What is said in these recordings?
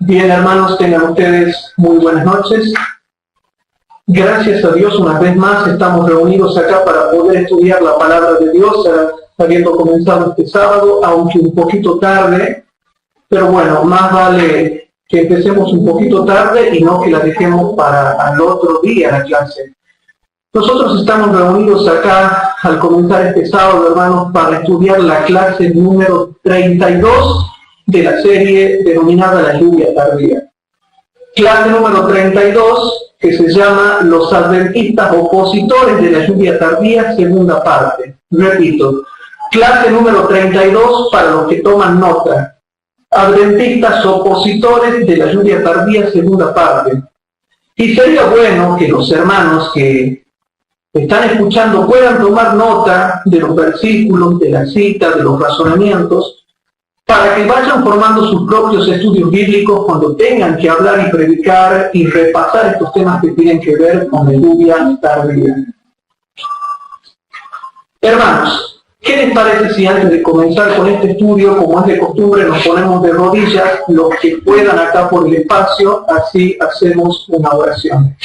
Bien, hermanos, tengan ustedes muy buenas noches. Gracias a Dios, una vez más estamos reunidos acá para poder estudiar la palabra de Dios, habiendo comenzado este sábado, aunque un poquito tarde, pero bueno, más vale que empecemos un poquito tarde y no que la dejemos para al otro día la clase. Nosotros estamos reunidos acá al comenzar este sábado, hermanos, para estudiar la clase número 32 de la serie denominada La Lluvia Tardía. Clase número 32, que se llama Los Adventistas Opositores de la Lluvia Tardía, segunda parte. Repito, clase número 32 para los que toman nota. Adventistas Opositores de la Lluvia Tardía, segunda parte. Y sería bueno que los hermanos que están escuchando puedan tomar nota de los versículos, de las citas, de los razonamientos, para que vayan formando sus propios estudios bíblicos cuando tengan que hablar y predicar y repasar estos temas que tienen que ver con la lluvia tardía. Hermanos, ¿qué les parece si antes de comenzar con este estudio, como es de costumbre, nos ponemos de rodillas, los que puedan acá por el espacio, así hacemos una oración?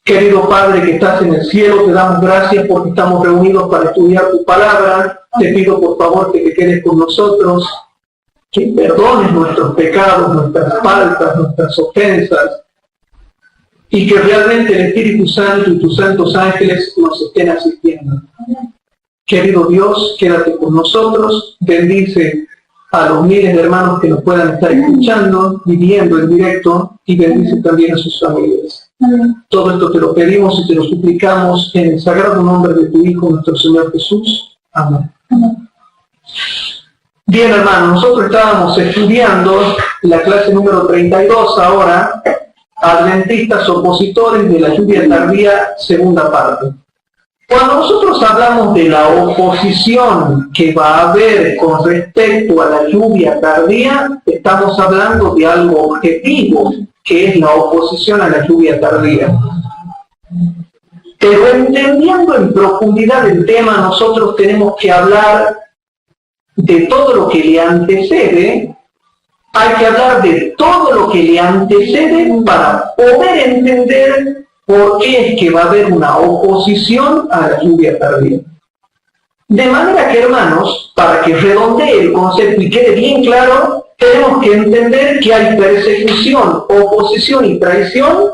Querido Padre que estás en el cielo, te damos gracias porque estamos reunidos para estudiar tu palabra. Te pido por favor que te quedes con nosotros, que perdones nuestros pecados, nuestras faltas, nuestras ofensas, y que realmente el Espíritu Santo y tus santos ángeles nos estén asistiendo. Querido Dios, quédate con nosotros, bendice a los miles de hermanos que nos puedan estar escuchando y viendo en directo, y bendice también a sus familias. Todo esto te lo pedimos y te lo suplicamos en el sagrado nombre de tu Hijo, nuestro Señor Jesús. Amén. Bien, hermanos, nosotros estábamos estudiando la clase número 32 ahora, Adventistas Opositores de la Lluvia Tardía, segunda parte. Cuando nosotros hablamos de la oposición que va a haber con respecto a la lluvia tardía, estamos hablando de algo objetivo, que es la oposición a la lluvia tardía. Pero entendiendo en profundidad el tema, nosotros tenemos que hablar de todo lo que le antecede. Hay que hablar de todo lo que le antecede para poder entender por qué es que va a haber una oposición a la lluvia tardía. De manera que, hermanos, para que redondee el concepto y quede bien claro, tenemos que entender que hay persecución, oposición y traición,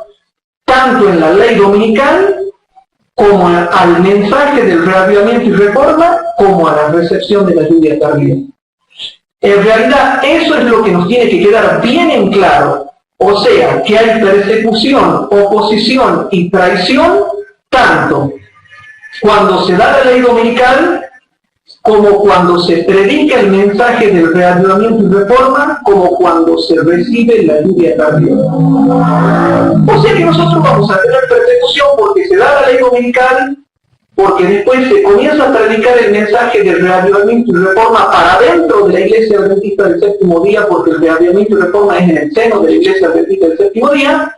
tanto en la ley dominical, como al mensaje del reavivamiento y reforma, como a la recepción de la lluvia tardía. En realidad, eso es lo que nos tiene que quedar bien en claro. O sea, que hay persecución, oposición y traición, tanto cuando se da la ley dominical, como cuando se predica el mensaje del reavivamiento y reforma, como cuando se recibe la lluvia tardía. O sea que nosotros vamos a tener persecución porque se da la ley dominical, porque después se comienza a predicar el mensaje del reavivamiento y reforma para dentro de la Iglesia Adventista del Séptimo Día, porque el reavivamiento y reforma es en el seno de la Iglesia Adventista del Séptimo Día,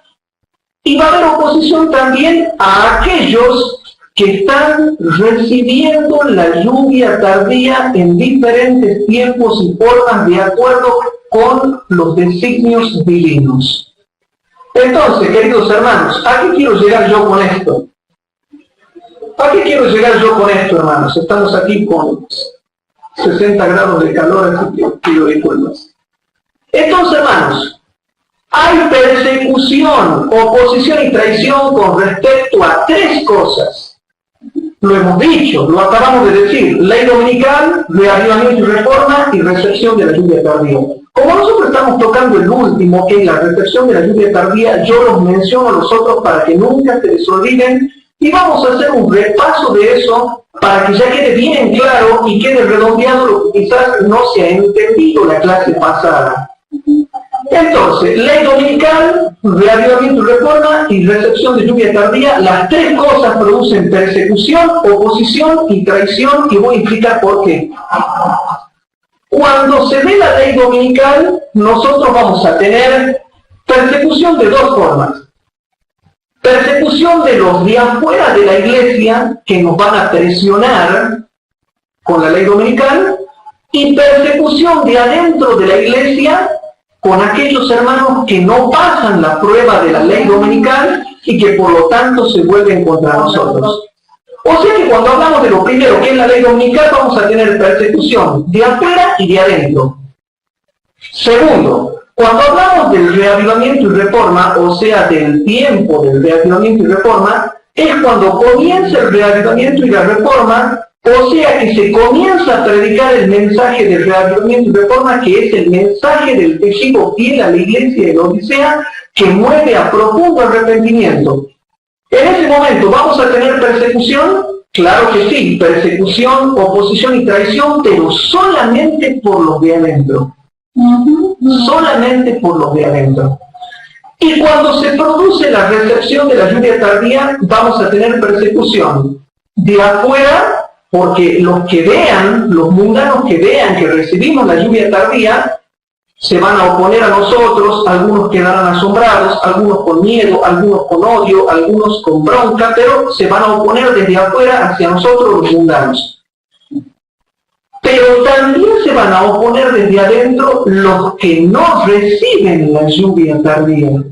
y va a haber oposición también a aquellos que están recibiendo la lluvia tardía en diferentes tiempos y formas de acuerdo con los designios divinos. Entonces, queridos hermanos, ¿a qué quiero llegar yo con esto? ¿A qué quiero llegar yo con esto, hermanos? Estamos aquí con 60 grados de calor, así que pido disculpas. Entonces, hermanos, hay persecución, oposición y traición con respecto a tres cosas. Lo hemos dicho, lo acabamos de decir: ley dominical, reavivamiento y reforma y recepción de la lluvia tardía. Como nosotros estamos tocando el último, que es la recepción de la lluvia tardía, yo los menciono a los otros para que nunca se les olviden, y vamos a hacer un repaso de eso para que ya quede bien claro y quede redondeado lo que quizás no se ha entendido la clase pasada. Entonces, ley dominical, reavivamiento y reforma y recepción de lluvia tardía, las tres cosas producen persecución, oposición y traición, y voy a explicar por qué. Cuando se ve la ley dominical, nosotros vamos a tener persecución de dos formas. Persecución de los de afuera de la iglesia, que nos van a presionar con la ley dominical, y persecución de adentro de la iglesia, con aquellos hermanos que no pasan la prueba de la ley dominical y que por lo tanto se vuelven contra nosotros. O sea que cuando hablamos de lo primero, que es la ley dominical, vamos a tener persecución de afuera y de adentro. Segundo, cuando hablamos del reavivamiento y reforma, o sea, del tiempo del reavivamiento y reforma, es cuando comienza el reavivamiento y la reforma, o sea que se comienza a predicar el mensaje del reavivamiento y reforma, que es el mensaje del tejido fiel a la iglesia de la Odisea, que mueve a profundo arrepentimiento. En ese momento, ¿vamos a tener persecución? Claro que sí, persecución, oposición y traición, pero solamente por los de adentro. Solamente por los de adentro. Y cuando se produce la recepción de la lluvia tardía, vamos a tener persecución de afuera, porque los que vean, los mundanos que vean que recibimos la lluvia tardía, se van a oponer a nosotros, algunos quedarán asombrados, algunos con miedo, algunos con odio, algunos con bronca, pero se van a oponer desde afuera hacia nosotros los mundanos. Pero también se van a oponer desde adentro los que no reciben la lluvia tardía.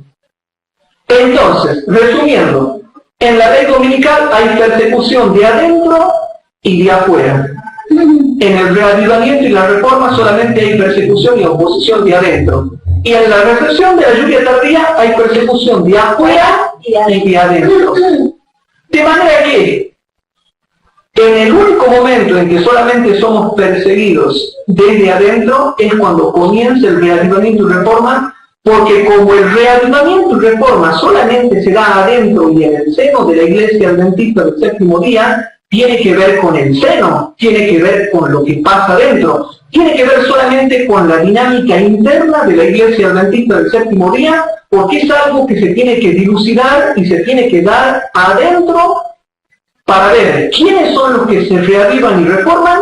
Entonces, resumiendo, en la ley dominical hay persecución de adentro y de afuera. En el reavivamiento y la reforma solamente hay persecución y oposición de adentro. Y en la recepción de la lluvia tardía hay persecución de afuera y de adentro. De manera que, en el único momento en que solamente somos perseguidos desde adentro es cuando comienza el reavivamiento y reforma, porque como el reavivamiento y reforma solamente se da adentro y en el seno de la iglesia adventista del séptimo día, tiene que ver con el seno, tiene que ver con lo que pasa adentro, tiene que ver solamente con la dinámica interna de la iglesia adventista del séptimo día, porque es algo que se tiene que dilucidar y se tiene que dar adentro para ver quiénes son los que se reavivan y reforman,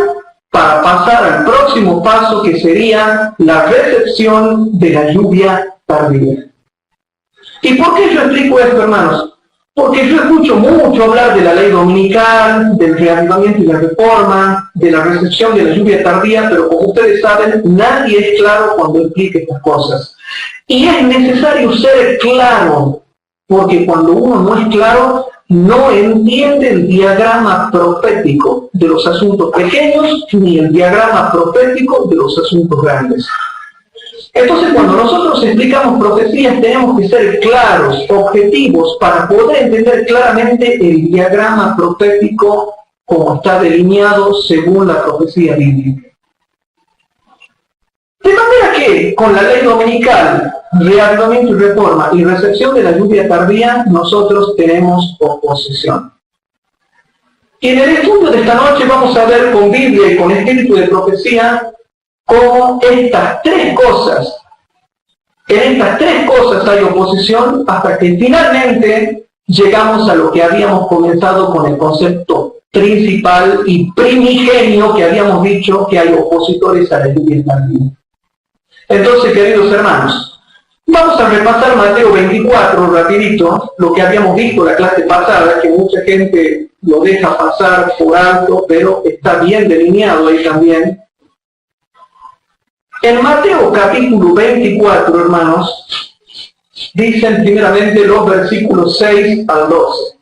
para pasar al próximo paso que sería la recepción de la lluvia tardía. ¿Y por qué yo explico esto, hermanos? Porque yo escucho mucho hablar de la ley dominical, del reavivamiento y la reforma, de la recepción de la lluvia tardía, pero como ustedes saben, nadie es claro cuando explica estas cosas. Y es necesario ser claro, porque cuando uno no es claro, no entiende el diagrama profético de los asuntos pequeños, ni el diagrama profético de los asuntos grandes. Entonces, cuando nosotros explicamos profecías, tenemos que ser claros, objetivos, para poder entender claramente el diagrama profético como está delineado según la profecía bíblica. De manera que, con la ley dominical, reavivamiento y reforma y recepción de la lluvia tardía, nosotros tenemos oposición. Y en el estudio de esta noche vamos a ver con Biblia y con espíritu de profecía cómo estas tres cosas, en estas tres cosas hay oposición hasta que finalmente llegamos a lo que habíamos comenzado con el concepto principal y primigenio que habíamos dicho, que hay opositores a la lluvia tardía. Entonces, queridos hermanos, vamos a repasar Mateo 24 rapidito, lo que habíamos visto la clase pasada, que mucha gente lo deja pasar por alto, pero está bien delineado ahí también. En Mateo capítulo 24, hermanos, dicen primeramente los versículos 6 al 12.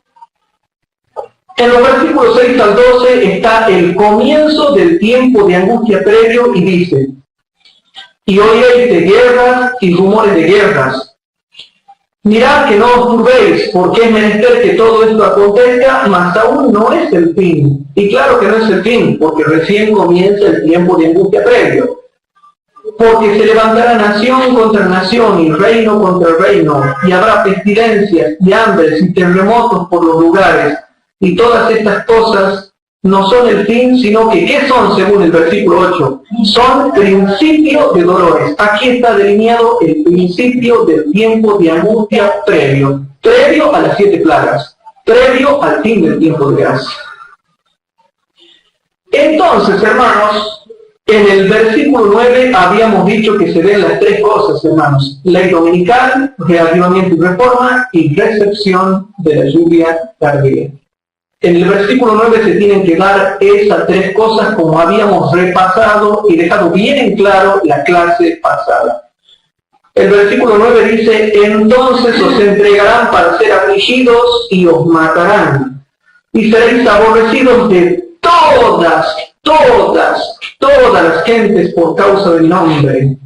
En los versículos 6 al 12 está el comienzo del tiempo de angustia previo y dice: y oiréis de guerras y rumores de guerras. Mirad que no os turbéis, porque es menester que todo esto acontezca, mas aún no es el fin. Y claro que no es el fin, porque recién comienza el tiempo de angustia previo. Porque se levantará nación contra nación y reino contra reino, y habrá pestilencias y hambres y terremotos por los lugares. Y todas estas cosas no son el fin, sino que ¿qué son según el versículo 8? Son principio de dolores. Aquí está delineado el principio del tiempo de angustia previo a las 7 plagas, previo al fin del tiempo de gracia. Entonces, hermanos, en el versículo 9 habíamos dicho que se ven las tres cosas, hermanos: ley dominical, reavivamiento y reforma, y recepción de la lluvia tardía. En el versículo 9 se tienen que dar esas tres cosas como habíamos repasado y dejado bien en claro la clase pasada. El versículo 9 dice, entonces os entregarán para ser afligidos y os matarán. Y seréis aborrecidos de todas las gentes por causa del nombre.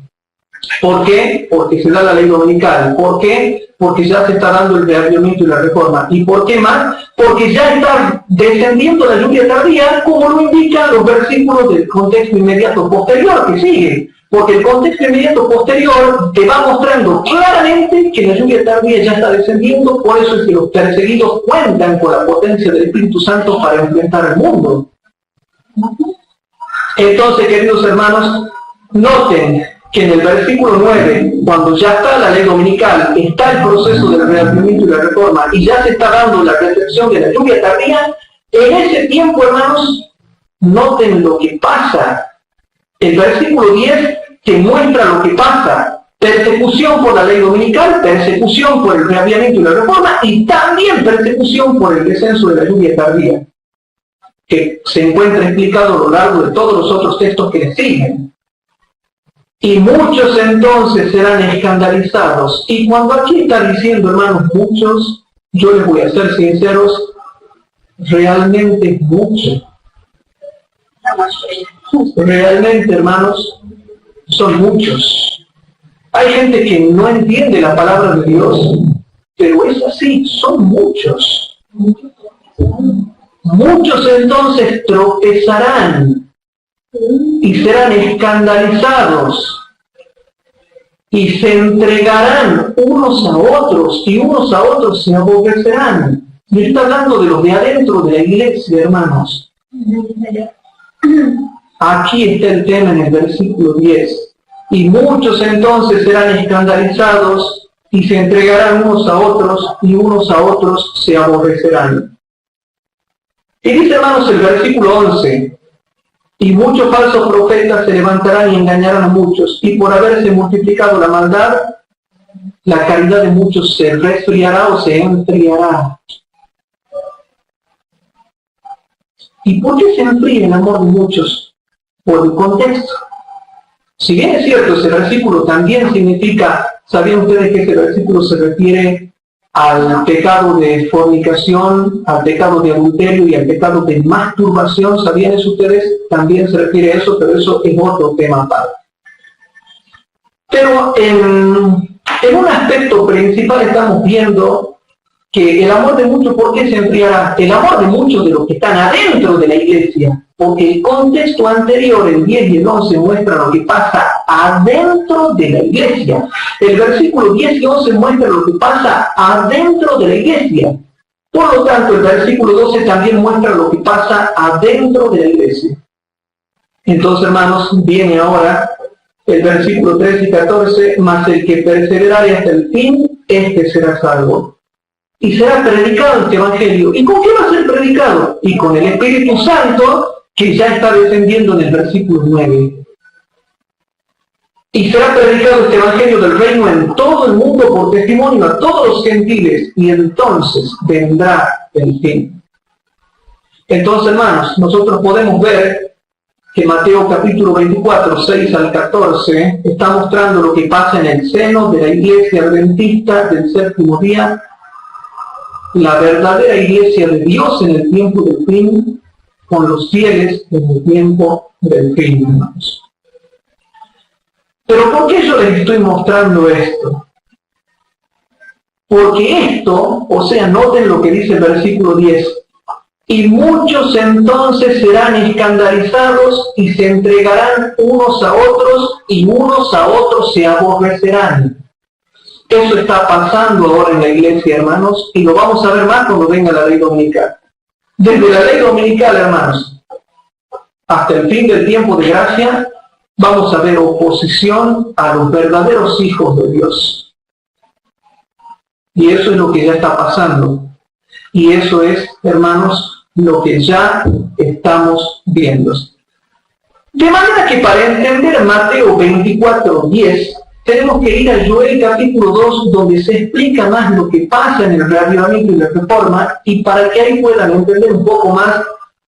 ¿Por qué? Porque se da la ley dominical. ¿Por qué? Porque ya se está dando el reavivamiento y la reforma. ¿Y por qué más? Porque ya está descendiendo la lluvia tardía, como lo indican los versículos del contexto inmediato posterior que sigue. Porque el contexto inmediato posterior te va mostrando claramente que la lluvia tardía ya está descendiendo, por eso es que los perseguidos cuentan con la potencia del Espíritu Santo para enfrentar al mundo. Entonces, queridos hermanos, noten que en el versículo 9, cuando ya está la ley dominical, está el proceso del reavivamiento y la reforma, y ya se está dando la recepción de la lluvia tardía, en ese tiempo, hermanos, noten lo que pasa. El versículo 10 te muestra lo que pasa. Persecución por la ley dominical, persecución por el reavivamiento y la reforma, y también persecución por el descenso de la lluvia tardía, que se encuentra explicado a lo largo de todos los otros textos que le siguen. Y muchos entonces serán escandalizados. Y cuando aquí está diciendo, hermanos, muchos, yo les voy a ser sinceros, realmente muchos. Realmente, hermanos, son muchos. Hay gente que no entiende la palabra de Dios, pero es así, son muchos. Muchos entonces tropezarán y serán escandalizados y se entregarán unos a otros y unos a otros se aborrecerán. Y está hablando de los de adentro de la iglesia, hermanos. Aquí está el tema en el versículo 10. Y muchos entonces serán escandalizados y se entregarán unos a otros y unos a otros se aborrecerán. Y dice, hermanos, el versículo 11, y muchos falsos profetas se levantarán y engañarán a muchos, y por haberse multiplicado la maldad, la caridad de muchos se resfriará o se enfriará. ¿Y por qué se enfría el amor de muchos? Por el contexto. Si bien es cierto, ese versículo también significa, ¿sabían ustedes que ese versículo se refiere al pecado de fornicación, al pecado de adulterio y al pecado de masturbación? ¿Sabían eso ustedes? También se refiere a eso, pero eso es otro tema aparte. Pero en un aspecto principal estamos viendo que el amor de muchos, ¿por qué se enfriará? El amor de muchos de los que están adentro de la iglesia, porque el contexto anterior, el 10 y el 11, muestra lo que pasa adentro de la iglesia. El versículo 10 y 11 muestra lo que pasa adentro de la iglesia. Por lo tanto, el versículo 12 también muestra lo que pasa adentro de la iglesia. Entonces, hermanos, viene ahora el versículo 13 y 14, mas el que perseverare hasta el fin, este será salvo. Y será predicado este evangelio. ¿Y con qué va a ser predicado? Y con el Espíritu Santo, que ya está descendiendo en el versículo 9. Y será predicado este evangelio del reino en todo el mundo por testimonio a todos los gentiles, y entonces vendrá el fin. Entonces, hermanos, nosotros podemos ver que Mateo capítulo 24, 6 al 14, está mostrando lo que pasa en el seno de la iglesia adventista del séptimo día, la verdadera iglesia de Dios en el tiempo del fin, con los fieles en el tiempo del fin, hermanos. Pero ¿por qué yo les estoy mostrando esto? Porque esto, o sea, noten lo que dice el versículo 10, y muchos entonces serán escandalizados y se entregarán unos a otros y unos a otros se aborrecerán. Eso está pasando ahora en la iglesia, hermanos, y lo vamos a ver más cuando venga la ley dominical. Desde la ley dominical, hermanos, hasta el fin del tiempo de gracia, vamos a ver oposición a los verdaderos hijos de Dios. Y eso es lo que ya está pasando. Y eso es, hermanos, lo que ya estamos viendo. De manera que para entender Mateo 24, 10, tenemos que ir a Joel capítulo 2, donde se explica más lo que pasa en el reavivamiento y la reforma, y para que ahí puedan entender un poco más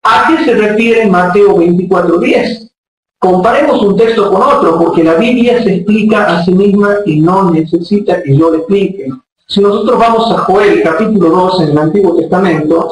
a qué se refiere Mateo 24, 10. Comparemos un texto con otro, porque la Biblia se explica a sí misma y no necesita que yo le explique. Si nosotros vamos a Joel, capítulo 2, en el Antiguo Testamento,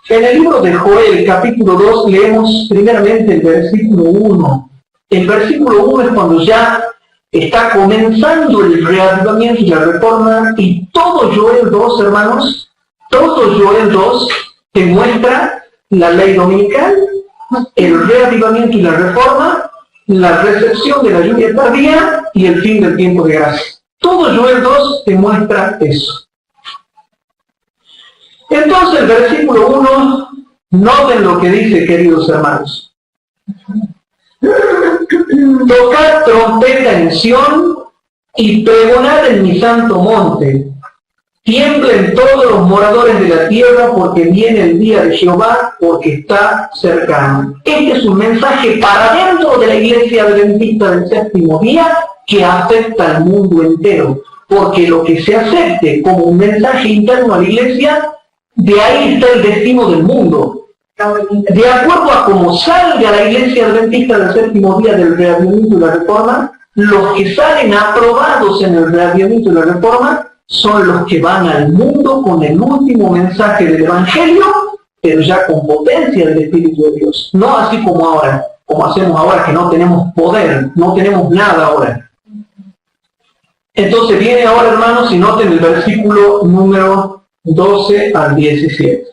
en el libro de Joel, capítulo 2, leemos primeramente el versículo 1. El versículo 1 es cuando ya está comenzando el reavivamiento y la reforma, y todo Joel 2, hermanos, todo Joel 2 te muestra la ley dominical, el reavivamiento y la reforma, la recepción de la lluvia tardía y el fin del tiempo de gracia. Todo Joel 2 te muestra eso. Entonces el versículo 1, noten lo que dice, queridos hermanos. Tocad trompeta en Sión y pregonad en mi santo monte. Tiemblen todos los moradores de la tierra, porque viene el día de Jehová, porque está cercano. Este es un mensaje para dentro de la iglesia adventista del séptimo día, que afecta al mundo entero. Porque lo que se acepte como un mensaje interno a la iglesia, de ahí está el destino del mundo. De acuerdo a cómo salga la iglesia adventista del séptimo día del reavivamiento y la reforma, los que salen aprobados en el reavivamiento y la reforma son los que van al mundo con el último mensaje del Evangelio, pero ya con potencia del Espíritu de Dios. No así como ahora, como hacemos ahora, que no tenemos poder, no tenemos nada ahora. Entonces viene ahora, hermanos, y noten el versículo número 12 al 17.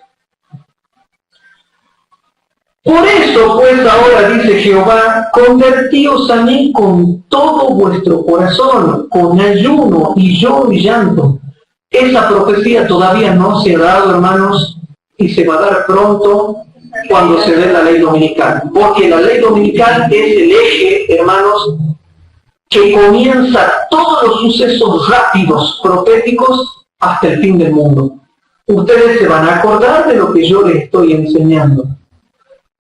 Por eso, pues, ahora dice Jehová, convertíos a mí con todo vuestro corazón, con ayuno y lloro y llanto. Esa profecía todavía no se ha dado, hermanos, y se va a dar pronto cuando se dé la ley dominical. Porque la ley dominical es el eje, hermanos, que comienza todos los sucesos rápidos, proféticos, hasta el fin del mundo. Ustedes se van a acordar de lo que yo les estoy enseñando.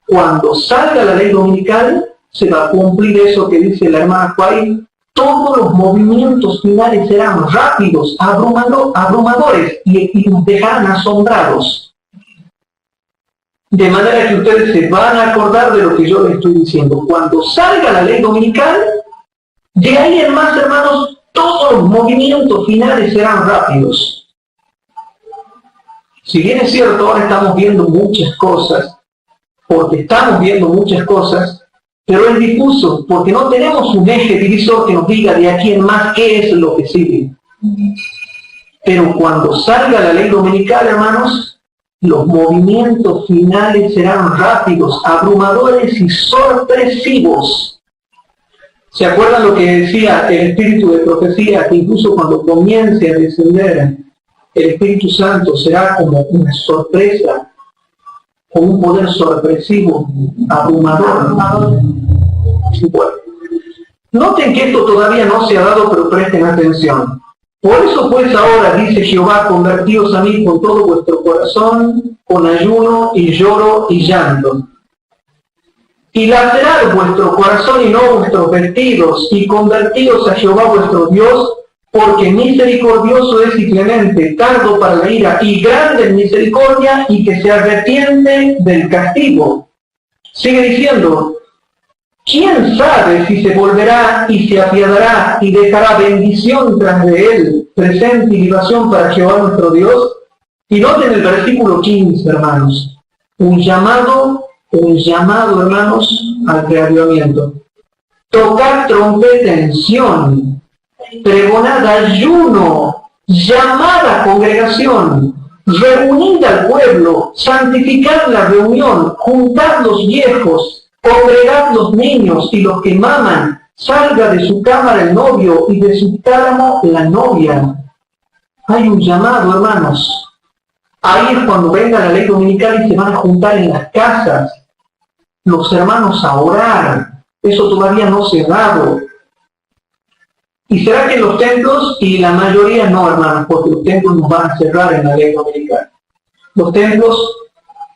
Cuando salga la ley dominical, se va a cumplir eso que dice la hermana Juárez. Todos los movimientos finales serán rápidos, abrumadores, y nos dejarán asombrados. De manera que ustedes se van a acordar de lo que yo les estoy diciendo. Cuando salga la ley dominical, de ahí en más, hermanos, todos los movimientos finales serán rápidos. Si bien es cierto, ahora estamos viendo muchas cosas, porque estamos viendo muchas cosas, pero es difuso, porque no tenemos un eje divisor que nos diga de aquí en más qué es lo que sigue. Pero cuando salga la ley dominical, hermanos, los movimientos finales serán rápidos, abrumadores y sorpresivos. ¿Se acuerdan lo que decía el espíritu de profecía? Que incluso cuando comience a descender el Espíritu Santo será como una sorpresa, con un poder sorpresivo, abrumador. Bueno, noten que esto todavía no se ha dado, pero presten atención. Por eso pues ahora, dice Jehová, convertíos a mí con todo vuestro corazón, con ayuno y lloro y llanto. Y lacerad vuestro corazón y no vuestros vestidos, y convertíos a Jehová vuestro Dios, porque misericordioso es y clemente, tardo para la ira y grande en misericordia, y que se arrepiente del castigo. Sigue diciendo, ¿quién sabe si se volverá y se apiadará y dejará bendición tras de él, presente y libación para Jehová nuestro Dios? Y noten el versículo 15, hermanos. Un llamado, hermanos, al reavivamiento. Tocad trompeta en Sión, pregonad ayuno, llamad a congregación, reunid al pueblo, santificad la reunión, juntad los viejos, congregad los niños y los que maman, salga de su cámara el novio y de su tálamo la novia. Hay un llamado, hermanos. Ahí es cuando venga la ley dominical y se van a juntar en las casas los hermanos a orar. Eso todavía no se ha dado. ¿Y será que los templos? Y la mayoría no, hermanos, porque los templos nos van a cerrar en la ley dominical. Los templos,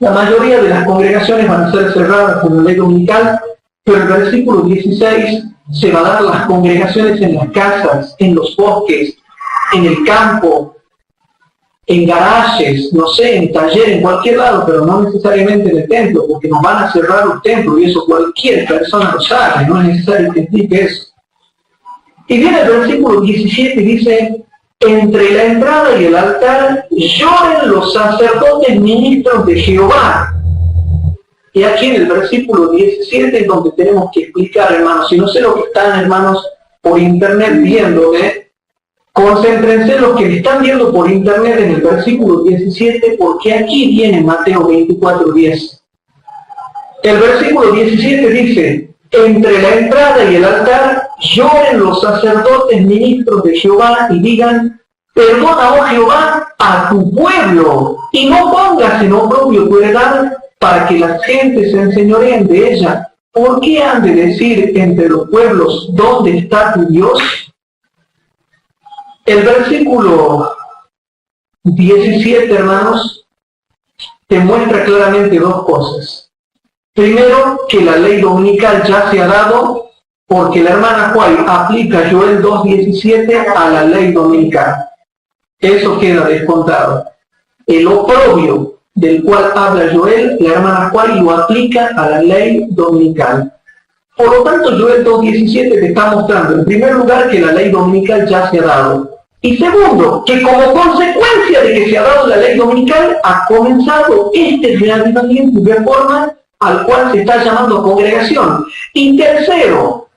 la mayoría de las congregaciones van a ser cerradas con la ley dominical, pero el versículo 16 se va a dar las congregaciones en las casas, en los bosques, en el campo, en garajes, no sé, en taller, en cualquier lado, pero no necesariamente en el templo, porque nos van a cerrar un templo y eso cualquier persona lo sabe, no es necesario que explique eso. Y viene el versículo 17 y dice, entre la entrada y el altar lloren los sacerdotes ministros de Jehová. Y aquí en el versículo 17 es donde tenemos que explicar, hermanos, si no sé lo que están, hermanos, por internet viéndome, concéntrense los que están viendo por internet en el versículo 17, porque aquí viene Mateo 24:10. El versículo 17 dice, entre la entrada y el altar lloren los sacerdotes ministros de Jehová y digan, perdona, oh Jehová, a tu pueblo, y no pongas en oprobio tu heredad para que las gentes se enseñoreen de ella. ¿Por qué han de decir entre los pueblos, ¿dónde está tu Dios? El versículo 17, hermanos, te muestra claramente dos cosas. Primero, que la ley dominical ya se ha dado, porque la hermana Juárez aplica Joel 2:17 a la ley dominical. Eso queda descontado. El oprobio del cual habla Joel, la hermana Juárez lo aplica a la ley dominical. Por lo tanto, Joel 2:17 te está mostrando, en primer lugar, que la ley dominical ya se ha dado. Y segundo, que como consecuencia de que se ha dado la ley dominical, ha comenzado este reavivamiento y reforma al cual se está llamando congregación. Y tercero,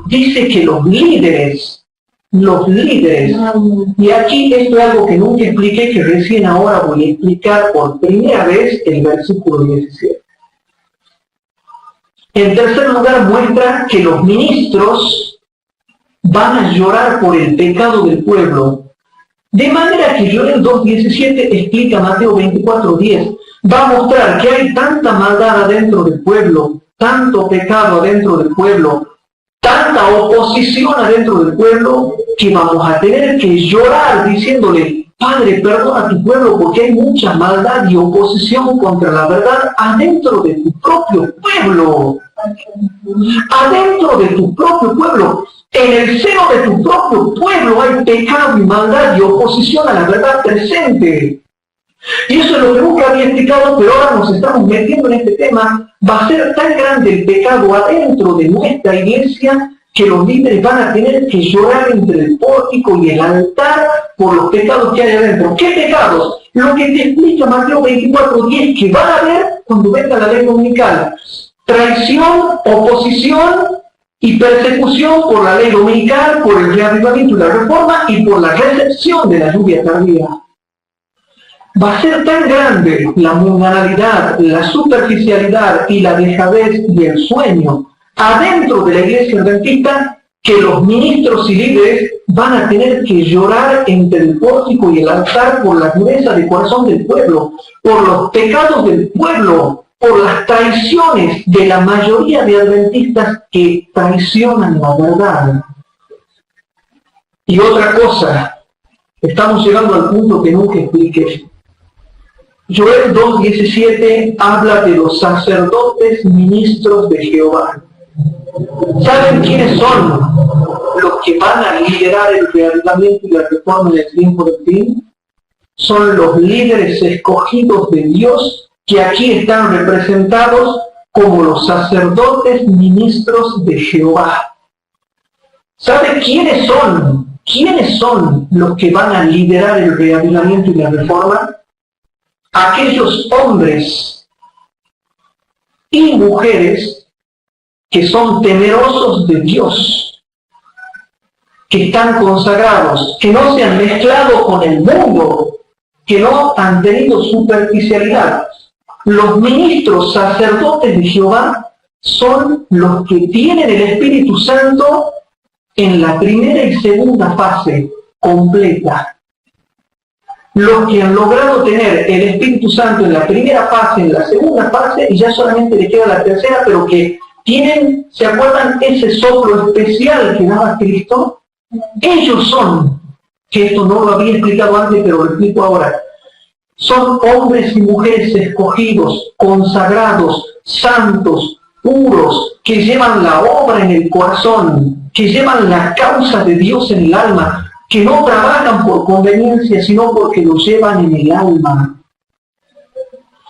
dice que los líderes, y aquí esto es algo que nunca expliqué, que recién ahora voy a explicar por primera vez el versículo 17. En tercer lugar, muestra que los ministros van a llorar por el pecado del pueblo. De manera que Joel 2:17 explica Mateo 24:10. Va a mostrar que hay tanta maldad adentro del pueblo, tanto pecado adentro del pueblo, tanta oposición adentro del pueblo, que vamos a tener que llorar diciéndole, Padre, perdona a tu pueblo porque hay mucha maldad y oposición contra la verdad adentro de tu propio pueblo. Adentro de tu propio pueblo. En el seno de tu propio pueblo hay pecado y maldad y oposición a la verdad presente. Y eso es lo que nunca había explicado, pero ahora nos estamos metiendo en este tema. Va a ser tan grande el pecado adentro de nuestra iglesia que los líderes van a tener que llorar entre el pórtico y el altar por los pecados que hay adentro. ¿Qué pecados? Lo que te explica Mateo 24:10 que van a haber cuando venga la ley dominical. Traición, oposición y persecución por la ley dominical, por el reavivamiento y la reforma y por la recepción de la lluvia tardía. Va a ser tan grande la mundanalidad, la superficialidad y la dejadez y el sueño adentro de la iglesia adventista que los ministros y líderes van a tener que llorar entre el pórtico y el altar por la dureza de corazón del pueblo, por los pecados del pueblo, por las traiciones de la mayoría de adventistas que traicionan la verdad. Y otra cosa, estamos llegando al punto que nunca expliqué. Joel 2:17 habla de los sacerdotes ministros de Jehová. ¿Saben quiénes son los que van a liderar el reavivamiento y la reforma en el tiempo del fin? Son los líderes escogidos de Dios, que aquí están representados como los sacerdotes ministros de Jehová. ¿Sabe quiénes son? ¿Quiénes son los que van a liderar el reavivamiento y la reforma? Aquellos hombres y mujeres que son temerosos de Dios, que están consagrados, que no se han mezclado con el mundo, que no han tenido superficialidad. Los ministros sacerdotes de Jehová son los que tienen el Espíritu Santo en la primera y segunda fase completa. Los que han logrado tener el Espíritu Santo en la primera fase, en la segunda fase, y ya solamente le queda la tercera, pero que tienen, ¿se acuerdan ese soplo especial que daba Cristo? Ellos son, que esto no lo había explicado antes, pero lo explico ahora, son hombres y mujeres escogidos, consagrados, santos, puros, que llevan la obra en el corazón, que llevan la causa de Dios en el alma, que no trabajan por conveniencia, sino porque lo llevan en el alma.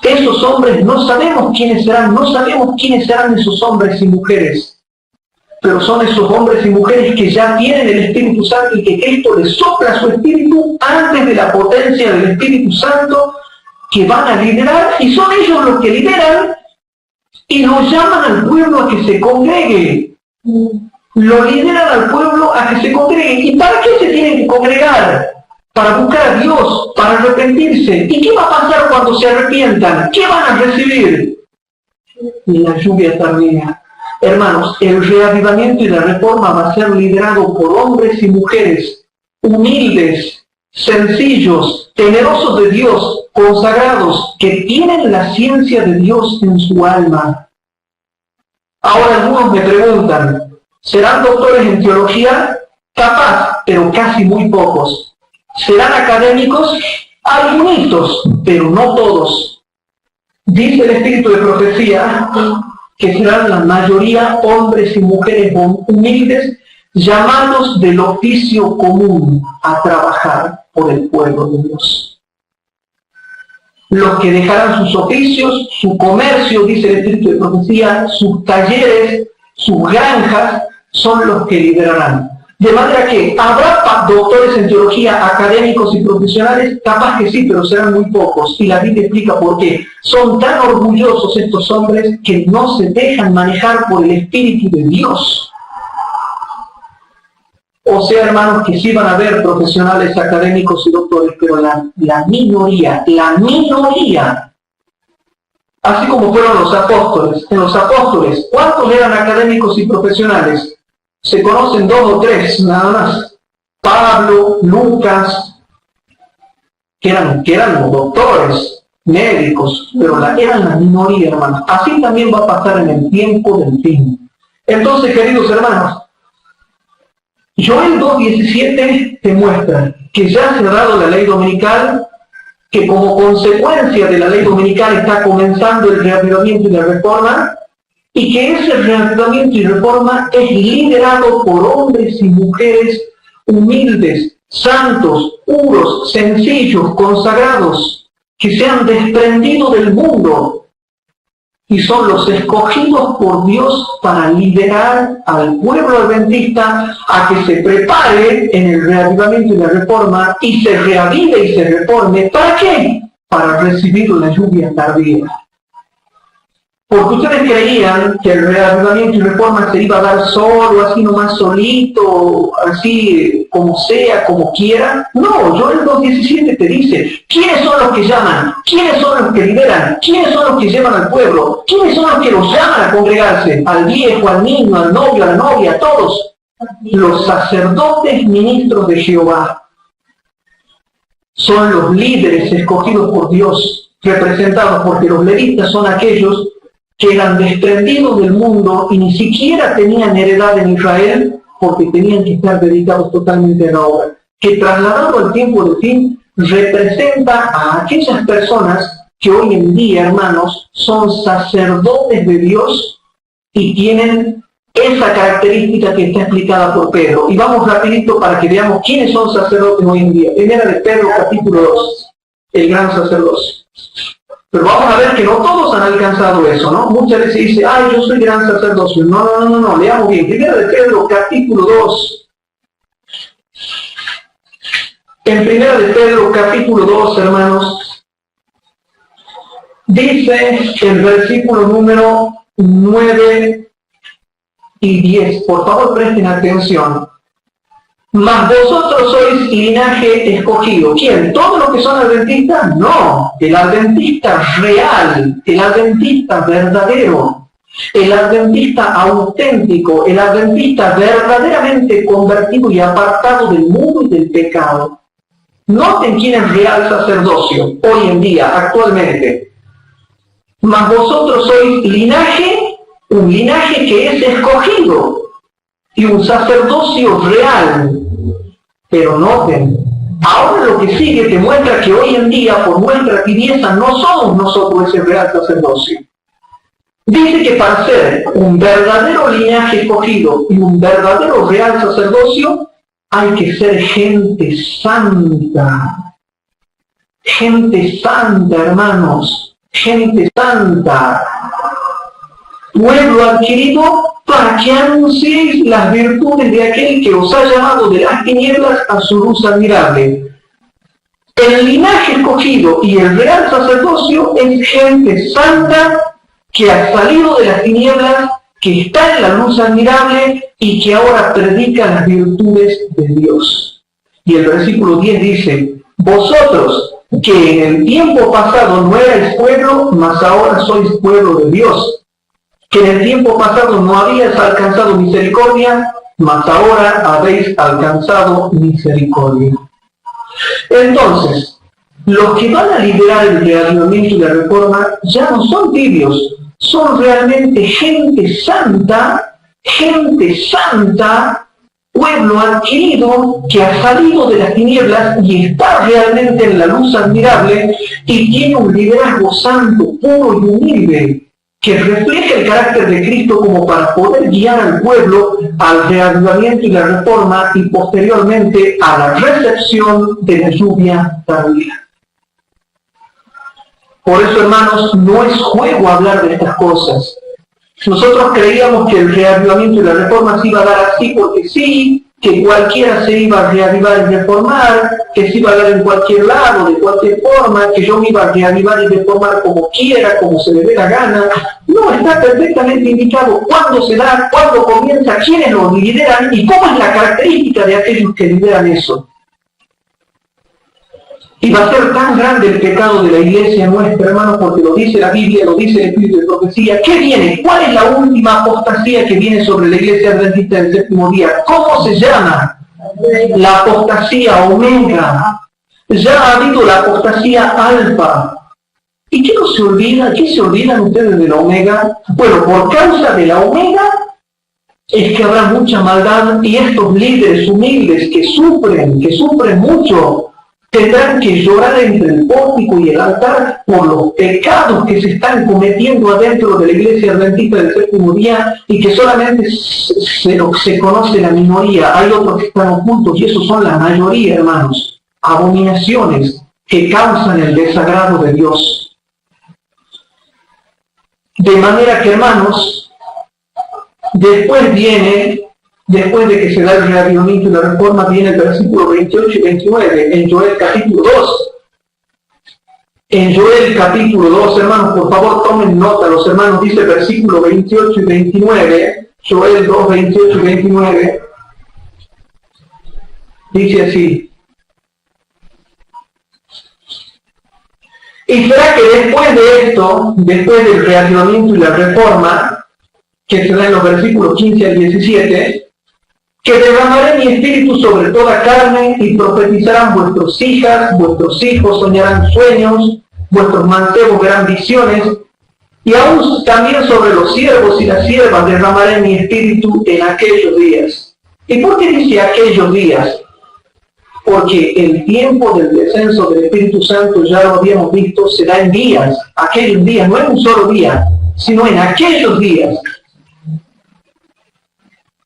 Esos hombres no sabemos quiénes serán, no sabemos quiénes serán esos hombres y mujeres, pero son esos hombres y mujeres que ya tienen el Espíritu Santo y que Cristo les sopla su Espíritu antes de la potencia del Espíritu Santo, que van a liderar, y son ellos los que lideran y los llaman al pueblo a que se congregue. Lo lideran al pueblo a que se congregue. ¿Y para qué se tienen que congregar? Para buscar a Dios, para arrepentirse. ¿Y qué va a pasar cuando se arrepientan? ¿Qué van a recibir? La lluvia tardía. Hermanos, el reavivamiento y la reforma va a ser liderado por hombres y mujeres humildes, sencillos, temerosos de Dios, consagrados, que tienen la ciencia de Dios en su alma. Ahora algunos me preguntan, ¿serán doctores en teología? Capaz, pero casi muy pocos. ¿Serán académicos? Algunos, pero no todos. Dice el Espíritu de Profecía que serán la mayoría hombres y mujeres humildes, llamados del oficio común a trabajar por el pueblo de Dios. Los que dejarán sus oficios, su comercio, dice el Espíritu de Profecía, sus talleres, sus granjas, son los que liderarán. De manera que habrá doctores en teología, académicos y profesionales, capaz que sí, pero serán muy pocos. Y la Biblia explica por qué. Son tan orgullosos estos hombres que no se dejan manejar por el Espíritu de Dios. O sea, hermanos, que sí van a haber profesionales, académicos y doctores, pero la minoría, así como fueron los apóstoles. En los apóstoles, ¿cuántos eran académicos y profesionales? Se conocen 2 o 3, nada más. Pablo, Lucas, que eran doctores, médicos, pero eran la minoría, hermanos. Así también va a pasar en el tiempo del fin. Entonces, queridos hermanos, Joel 2:17 te muestra que ya se ha dado la ley dominical, que como consecuencia de la ley dominical está comenzando el reavivamiento y la reforma, y que ese reavivamiento y reforma es liderado por hombres y mujeres humildes, santos, puros, sencillos, consagrados, que se han desprendido del mundo y son los escogidos por Dios para liderar al pueblo adventista a que se prepare en el reavivamiento y la reforma y se reavive y se reforme. ¿Para qué? Para recibir la lluvia tardía. Porque ustedes creían que el reavivamiento y reforma se iba a dar solo, así nomás solito, así como sea, como quiera. No, Joel 2:17 te dice, ¿quiénes son los que llaman? ¿Quiénes son los que lideran? ¿Quiénes son los que llevan al pueblo? ¿Quiénes son los que los llaman a congregarse? Al viejo, al niño, al novio, a la novia, a todos. Los sacerdotes ministros de Jehová. Son los líderes escogidos por Dios, representados porque los levitas son aquellos que eran desprendidos del mundo y ni siquiera tenían heredad en Israel porque tenían que estar dedicados totalmente a la obra. Que trasladado al tiempo del fin, representa a aquellas personas que hoy en día, hermanos, son sacerdotes de Dios y tienen esa característica que está explicada por Pedro. Y vamos rapidito para que veamos quiénes son sacerdotes hoy en día. Primera de Pedro, capítulo 2, el gran sacerdocio. Pero vamos a ver que no todos han alcanzado eso, ¿no? Muchas veces dice, ay, yo soy gran sacerdocio. No, leamos bien. Primera de Pedro, capítulo 2. En Primera de Pedro, capítulo 2, hermanos, dice el versículo número 9 y 10. Por favor, presten atención. Mas vosotros sois linaje escogido. ¿Quién? ¿Todos los que son adventistas? No. El adventista real, el adventista verdadero, el adventista auténtico, el adventista verdaderamente convertido y apartado del mundo y del pecado. Noten quién es real sacerdocio hoy en día, actualmente. Mas vosotros sois linaje, un linaje que es escogido y un sacerdocio real. Pero noten, ahora lo que sigue te muestra que hoy en día, por nuestra tibieza, no somos nosotros ese real sacerdocio. Dice que para ser un verdadero linaje escogido y un verdadero real sacerdocio, hay que ser gente santa. Gente santa, hermanos. Gente santa. Pueblo adquirido para que anunciéis las virtudes de aquel que os ha llamado de las tinieblas a su luz admirable. El linaje escogido y el real sacerdocio es gente santa que ha salido de las tinieblas, que está en la luz admirable y que ahora predica las virtudes de Dios. Y el versículo 10 dice, vosotros que en el tiempo pasado no erais pueblo, mas ahora sois pueblo de Dios. Que en el tiempo pasado no habíais alcanzado misericordia, mas ahora habéis alcanzado misericordia. Entonces, los que van a liderar el reavivamiento y la reforma ya no son tibios, son realmente gente santa, pueblo adquirido que ha salido de las tinieblas y está realmente en la luz admirable y tiene un liderazgo santo, puro y humilde, que refleja el carácter de Cristo como para poder guiar al pueblo al reavivamiento y la reforma y posteriormente a la recepción de la lluvia tardía. Por eso, hermanos, no es juego hablar de estas cosas. Nosotros creíamos que el reavivamiento y la reforma se iba a dar así porque sí, que cualquiera se iba a reavivar y reformar, que se iba a dar en cualquier lado, de cualquier forma, que yo me iba a reavivar y reformar como quiera, como se le dé la gana. No, está perfectamente indicado cuándo se da, cuándo comienza, quiénes lo lideran y cómo es la característica de aquellos que lideran eso. Y va a ser tan grande el pecado de la iglesia nuestra, hermanos, porque lo dice la Biblia, lo dice el Espíritu de Profecía. ¿Qué viene? ¿Cuál es la última apostasía que viene sobre la iglesia adventista del séptimo día? ¿Cómo se llama? La apostasía omega. Ya ha habido la apostasía alfa. ¿Y qué no se olvida? ¿Qué se olvidan ustedes de la omega? Bueno, por causa de la omega es que habrá mucha maldad y estos líderes humildes que sufren mucho, tendrán que llorar entre el pórtico y el altar por los pecados que se están cometiendo adentro de la iglesia adventista del séptimo día y que solamente se conoce la minoría. Hay otros que están ocultos y esos son la mayoría, hermanos. Abominaciones que causan el desagrado de Dios. De manera que, hermanos, después de que se da el reavivamiento y la reforma, viene el versículo 28 y 29, en Joel capítulo 2. En Joel capítulo 2, hermanos, por favor tomen nota, los hermanos, dice versículo 28 y 29, Joel 2, 28 y 29, dice así. Y será que después de esto, después del reavivamiento y la reforma, que se da en los versículos 15 al 17, que derramaré mi espíritu sobre toda carne y profetizarán vuestras hijas, vuestros hijos soñarán sueños, vuestros mancebos verán visiones, y aún también sobre los siervos y las siervas derramaré mi espíritu en aquellos días. ¿Y por qué dice aquellos días? Porque el tiempo del descenso del Espíritu Santo, ya lo habíamos visto, será en días, aquellos días, no en un solo día, sino en aquellos días.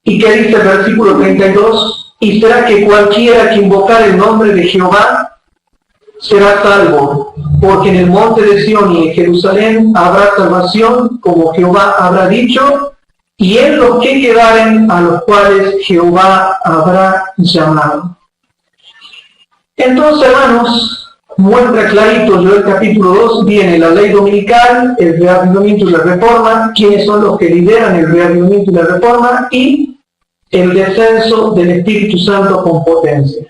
¿Y qué dice el versículo 32? Y será que cualquiera que invocar el nombre de Jehová será salvo, porque en el monte de Sión y en Jerusalén habrá salvación, como Jehová habrá dicho, y en los que quedaren, a los cuales Jehová habrá llamado. Entonces, hermanos, muestra clarito Joel capítulo 2, viene la ley dominical, el reavivamiento y la reforma, quiénes son los que lideran el reavivamiento y la reforma, y el descenso del Espíritu Santo con potencia.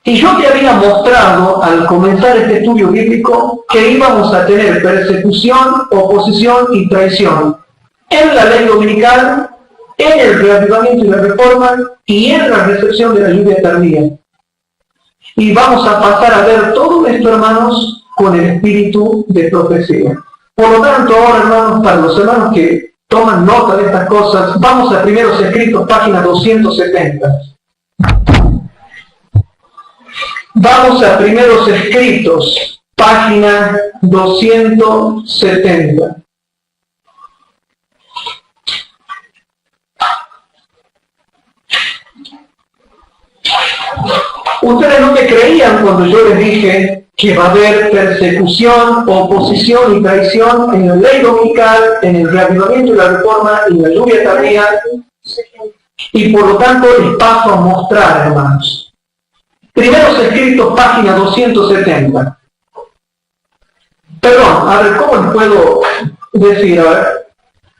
Y yo te había mostrado al comenzar este estudio bíblico que íbamos a tener persecución, oposición y traición en la ley dominical, en el reavivamiento y la reforma y en la recepción de la lluvia tardía. Y vamos a pasar a ver todo esto, hermanos, con el espíritu de profecía. Por lo tanto, ahora, hermanos, para los hermanos que toman nota de estas cosas, vamos a Primeros Escritos, página 270. Vamos a Primeros Escritos, página 270. Ustedes no me creían cuando yo les dije que va a haber persecución, oposición y traición en la ley dominical, en el reavivamiento y la reforma, en la lluvia tardía, y por lo tanto les paso a mostrar, hermanos. Primeros Escritos, página 270. Perdón, a ver, ¿cómo les puedo decir? A ver,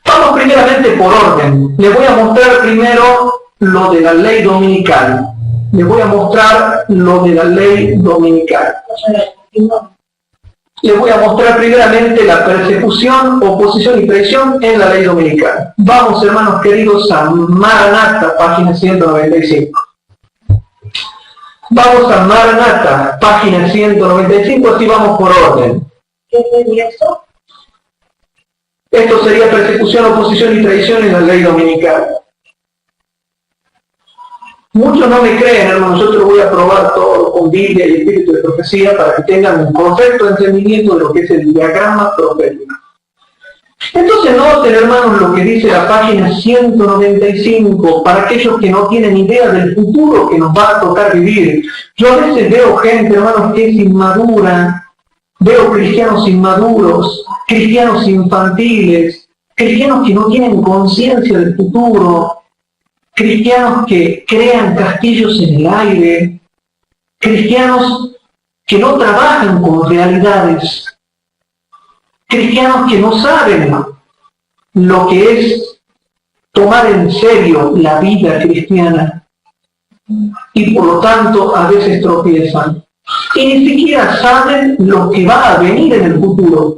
vamos primeramente por orden. Les voy a mostrar primero lo de la ley dominical. Les voy a mostrar lo de la ley dominical. Les voy a mostrar primeramente la persecución, oposición y traición en la ley dominical. Vamos, hermanos queridos, a Maranatha, página 195. Vamos a Maranatha, página 195, así vamos por orden. ¿Qué sería eso? Esto sería persecución, oposición y traición en la ley dominical. Muchos no me creen, hermanos, yo te lo voy a probar todo con Biblia y espíritu de profecía para que tengan un correcto entendimiento de lo que es el diagrama profético. Entonces noten, hermanos, lo que dice la página 195, para aquellos que no tienen idea del futuro que nos va a tocar vivir. Yo a veces veo gente, hermanos, que es inmadura, veo cristianos inmaduros, cristianos infantiles, cristianos que no tienen conciencia del futuro, cristianos que crean castillos en el aire, cristianos que no trabajan con realidades, cristianos que no saben lo que es tomar en serio la vida cristiana y por lo tanto a veces tropiezan y ni siquiera saben lo que va a venir en el futuro.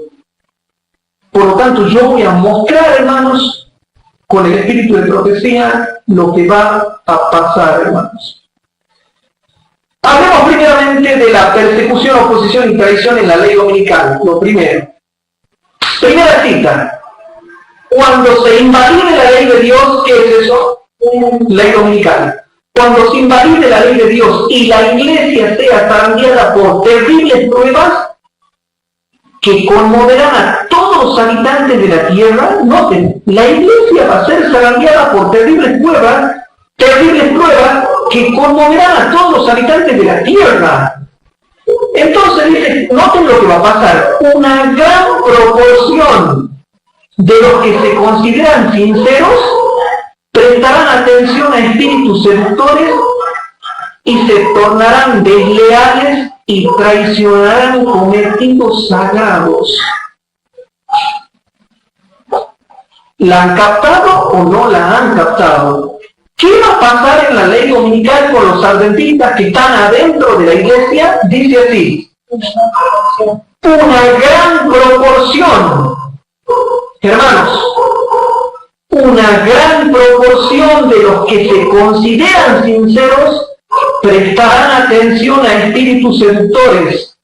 Por lo tanto, yo voy a mostrar, hermanos, con el espíritu de profecía, lo que va a pasar, hermanos. Hablemos primeramente de la persecución, oposición y traición en la ley dominical. Lo primero. Primera cita. Cuando se invalide la ley de Dios, ¿qué es eso? Ley dominical. Cuando se invalide la ley de Dios y la iglesia sea zarandeada por terribles pruebas que conmoverán a todos los habitantes de la tierra, noten, la iglesia va a ser zarandeada por terribles pruebas que conmoverán a todos los habitantes de la tierra. Entonces dice, noten lo que va a pasar, una gran proporción de los que se consideran sinceros prestarán atención a espíritus seductores y se tornarán desleales y traicionarán cometidos sagrados. ¿La han captado o no la han captado? ¿Qué va a pasar en la ley dominical con los adventistas que están adentro de la iglesia? Dice así, una gran proporción, hermanos, una gran proporción de los que se consideran sinceros prestarán atención a espíritus seductores,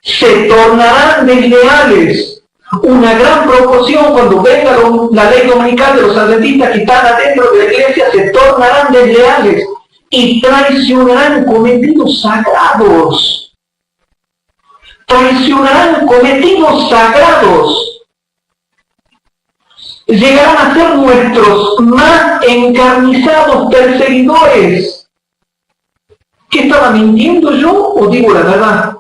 se tornarán desleales. Una gran proporción, cuando venga la ley dominical de los adventistas que están adentro de la iglesia, se tornarán desleales y traicionarán cometidos sagrados. Traicionarán cometidos sagrados. Llegarán a ser nuestros más encarnizados perseguidores. ¿Qué estaba mintiendo yo o digo la verdad?